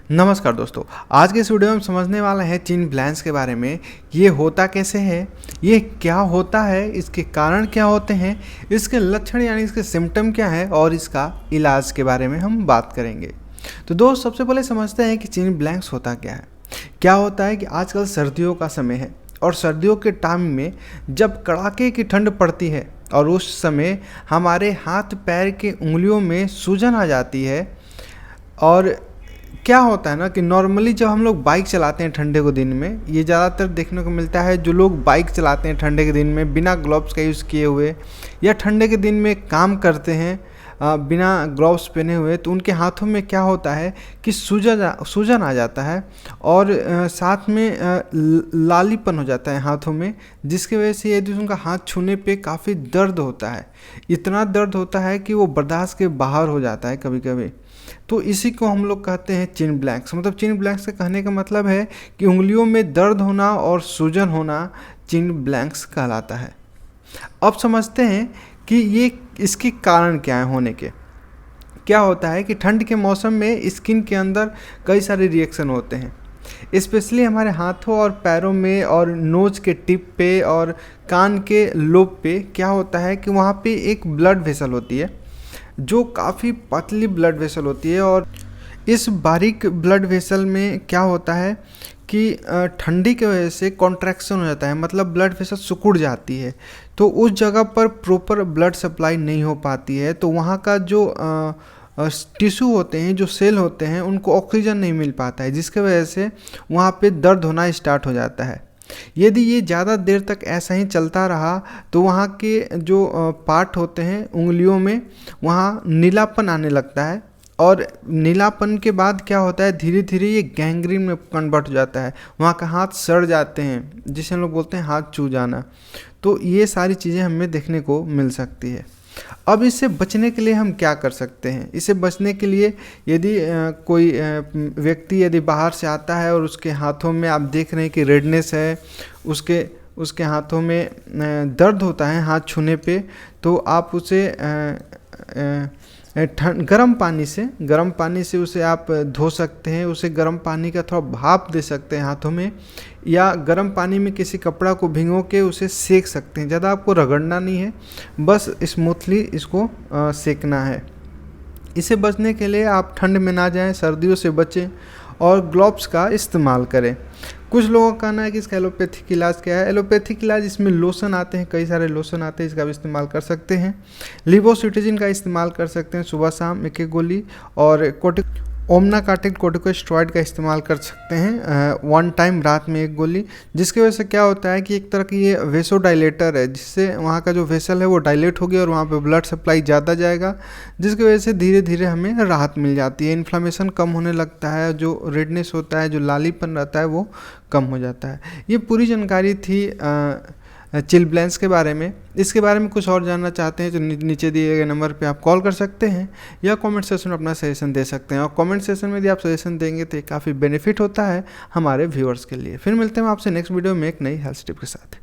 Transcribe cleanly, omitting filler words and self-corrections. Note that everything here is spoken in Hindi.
नमस्कार दोस्तों, आज के इस वीडियो में हम समझने वाले हैं चिन ब्लैंक्स के बारे में। ये होता कैसे है, ये क्या होता है, इसके कारण क्या होते हैं, इसके लक्षण यानी इसके सिम्टम क्या है और इसका इलाज के बारे में हम बात करेंगे। तो दोस्त, सबसे पहले समझते हैं कि चिन ब्लैंक्स होता क्या है। क्या होता है कि आजकल सर्दियों का समय है और सर्दियों के टाइम में जब कड़ाके की ठंड पड़ती है और उस समय हमारे हाथ पैर के उंगलियों में सूजन आ जाती है। और क्या होता है ना कि नॉर्मली जब हम लोग बाइक चलाते हैं ठंडे के दिन में, ये ज़्यादातर देखने को मिलता है जो लोग बाइक चलाते हैं ठंडे के दिन में बिना ग्लव्स का यूज़ किए हुए, या ठंडे के दिन में काम करते हैं बिना ग्लव्स पहने हुए, तो उनके हाथों में क्या होता है कि सूजन आ जाता है और साथ में लालीपन हो जाता है हाथों में, जिसकी वजह से यदि उनका हाथ छूने पे काफ़ी दर्द होता है। इतना दर्द होता है कि वो बर्दाश्त के बाहर हो जाता है कभी कभी। तो इसी को हम लोग कहते हैं चिन ब्लैंक्स। मतलब चिन ब्लैंक्स का कहने का मतलब है कि उंगलियों में दर्द होना और सूजन होना चिन ब्लैंक्स कहलाता है। अब समझते हैं कि ये इसके कारण क्या है होने के। क्या होता है कि ठंड के मौसम में स्किन के अंदर कई सारे रिएक्शन होते हैं, स्पेशली हमारे हाथों और पैरों में और नोज के टिप पे और कान के लोब पे। क्या होता है कि वहाँ पे एक ब्लड वेसल होती है जो काफ़ी पतली ब्लड वेसल होती है, और इस बारीक ब्लड वेसल में क्या होता है कि ठंडी की वजह से कॉन्ट्रैक्शन हो जाता है, मतलब ब्लड वेसल सिकुड़ जाती है। तो उस जगह पर प्रॉपर ब्लड सप्लाई नहीं हो पाती है, तो वहाँ का जो टिश्यू होते हैं, जो सेल होते हैं, उनको ऑक्सीजन नहीं मिल पाता है, जिसके वजह से वहाँ पे दर्द होना स्टार्ट हो जाता है। यदि ये ज़्यादा देर तक ऐसा ही चलता रहा तो वहाँ के जो पार्ट होते हैं उंगलियों में, वहाँ नीलापन आने लगता है, और नीलापन के बाद क्या होता है, धीरे धीरे ये गैंग्रीन में कन्वर्ट हो जाता है। वहाँ का हाथ सड़ जाते हैं, जिसे हम लोग बोलते हैं हाथ चू जाना। तो ये सारी चीज़ें हमें देखने को मिल सकती है। अब इससे बचने के लिए हम क्या कर सकते हैं? इससे बचने के लिए यदि कोई व्यक्ति यदि बाहर से आता है और उसके हाथों में आप देख रहे हैं कि रेडनेस है, उसके हाथों में दर्द होता है हाथ छूने पे, तो आप उसे गर्म पानी से उसे आप धो सकते हैं। उसे गर्म पानी का थोड़ा भाप दे सकते हैं हाथों में, या गर्म पानी में किसी कपड़ा को भिगो के उसे सेक सकते हैं। ज़्यादा आपको रगड़ना नहीं है, बस स्मूथली इसको सेकना है। इसे बचने के लिए आप ठंड में ना जाएं, सर्दियों से बचें और ग्लव्स का इस्तेमाल करें। कुछ लोगों का कहना है कि इसका एलोपैथिक इलाज क्या है। एलोपैथिक इलाज, इसमें लोशन आते हैं, कई सारे लोशन आते हैं, इसका भी इस्तेमाल कर सकते हैं। लिवोसिट्रिजिन का इस्तेमाल कर सकते हैं सुबह शाम एक गोली, और ओमनाकार्टिक कोर्टिकोस्टेरॉइड का इस्तेमाल कर सकते हैं 1 टाइम रात में 1 गोली। जिसकी वजह से क्या होता है कि एक तरह की ये वेसोडाइलेटर है, जिससे वहाँ का जो वेसल है वो डायलेट होगी और वहाँ पे ब्लड सप्लाई ज़्यादा जाएगा, जिसकी वजह से धीरे धीरे हमें राहत मिल जाती है। इन्फ्लामेशन कम होने लगता है, जो रेडनेस होता है, जो लालीपन रहता है, वो कम हो जाता है। ये पूरी जानकारी थी चिन ब्लैंक्स के बारे में। इसके बारे में कुछ और जानना चाहते हैं तो नीचे दिए गए नंबर पे आप कॉल कर सकते हैं या कमेंट सेक्शन में अपना सजेशन दे सकते हैं। और कमेंट सेक्शन में यदि आप सजेशन देंगे तो ये काफ़ी बेनिफिट होता है हमारे व्यूअर्स के लिए। फिर मिलते हैं आपसे नेक्स्ट वीडियो में एक नई हेल्थ टिप के साथ।